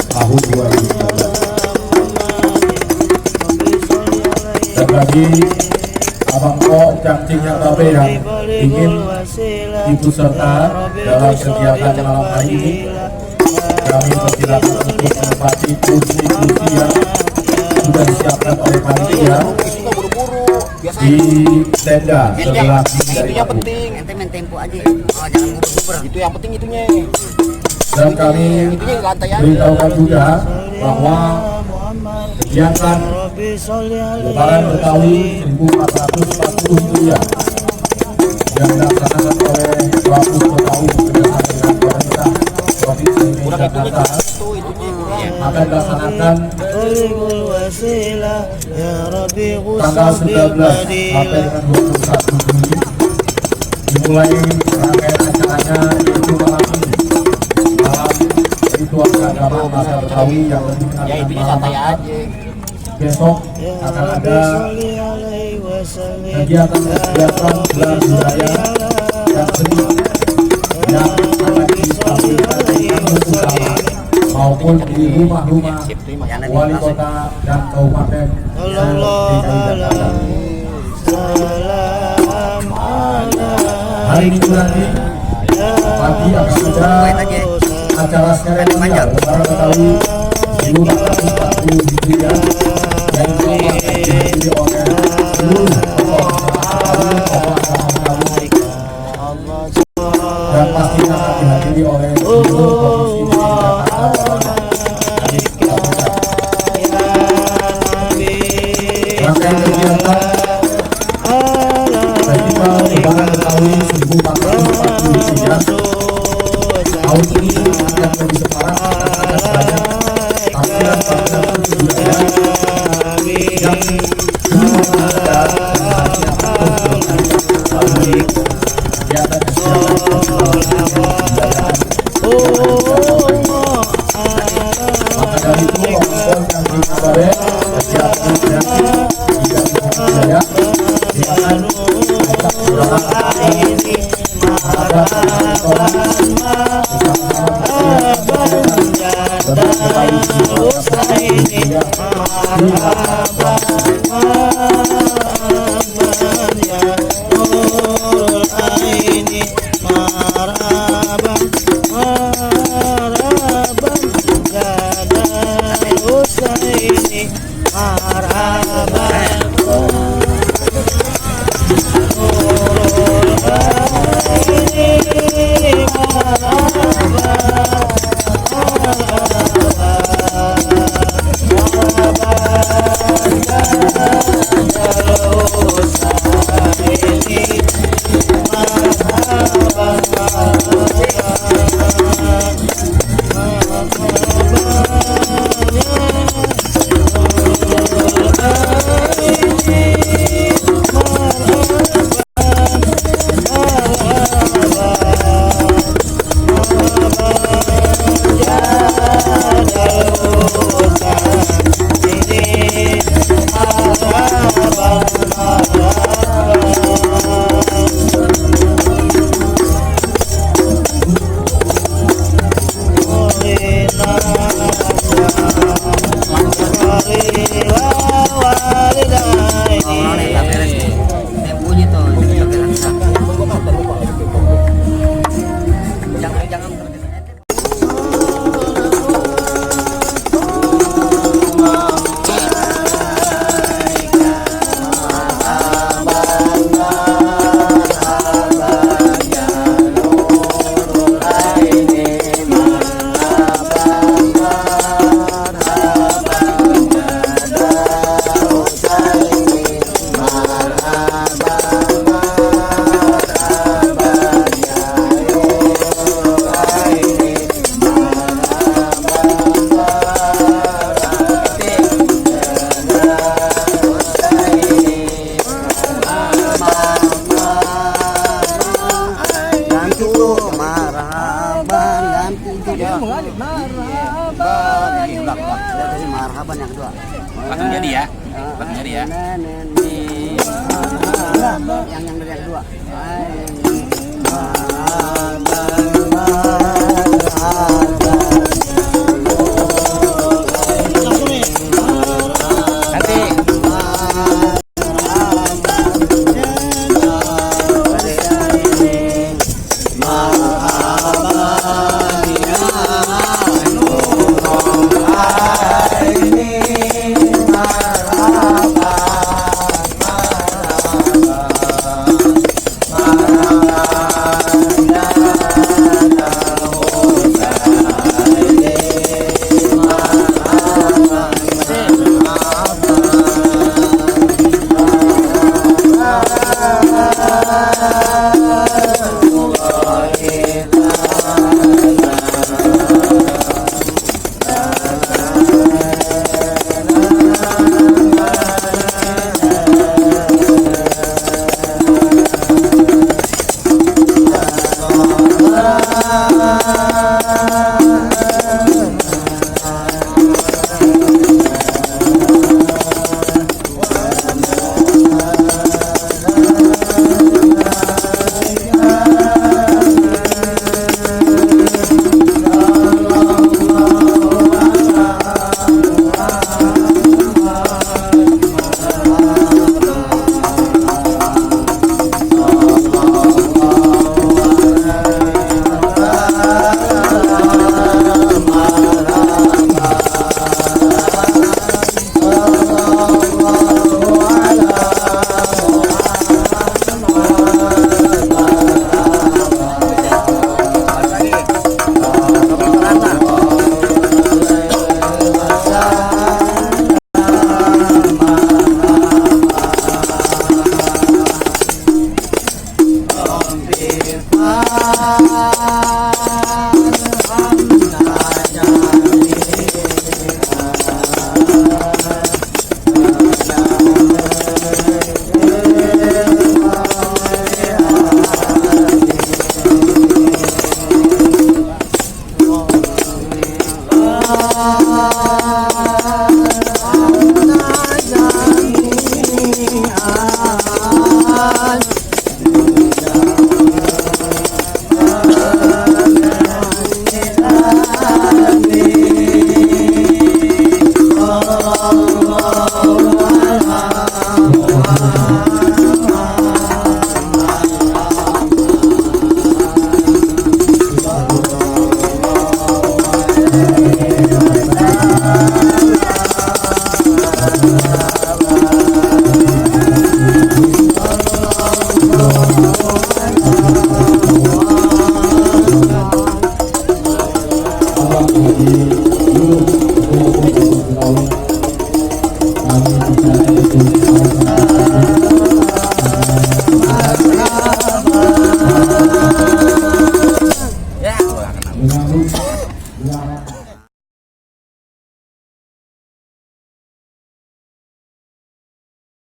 tahun 2019. Dan bagi Abang O Cacing yang Babe yang ingin ikut serta dalam kegiatan malam hari ini, kami persilakan untuk menempati kursi-kursi yang sudah disiapkan oleh panitia di tenda sebelah kiri dari yang penting ente main tempo aja, jangan buru-buru, itu yang penting itunya. Dan kami beritahukan juga bahwa kegiatan Lebaran Betawi 1440 yang dilaksanakan oleh Wapus Betawi bekerjasama dengan pemerintah Provinsi DKI Jakarta akan dilaksanakan tanggal 19 sampai dengan 21 Juli. Dimulai rangkaian acaranya yaitu malam ini, malam ritual keagamaan bahasa Betawi yang lebih dikenal dengan malam Natal. Besok akan ada kegiatan gelar budaya dan seni yang akan ditampilkan di kampus utama maupun di rumah-rumah wali kota dan kabupaten DKI Jakarta. Hari Minggu nanti pagi akan ada acara seremonial Lebaran Betawi 1440 Hijriah yang dihadiri oleh seluruh dan pastinya akan dihadiri oleh seluruh provinsi di Jakarta. Rangkaian kegiatan Festival Lebaran Betawi 1440 Hijriah tahun ini yang lebih separah akan banyak tampilan-tampilan budaya yang belum ada maka dari itu orang yang dikabarkan kegiatan kreatif budaya silakan tetap berdoa ini marhaban yang kedua. Langsung jadi ya. Langsung jadi ya. Yang dari yang kedua. Haji Yunus Kami bisa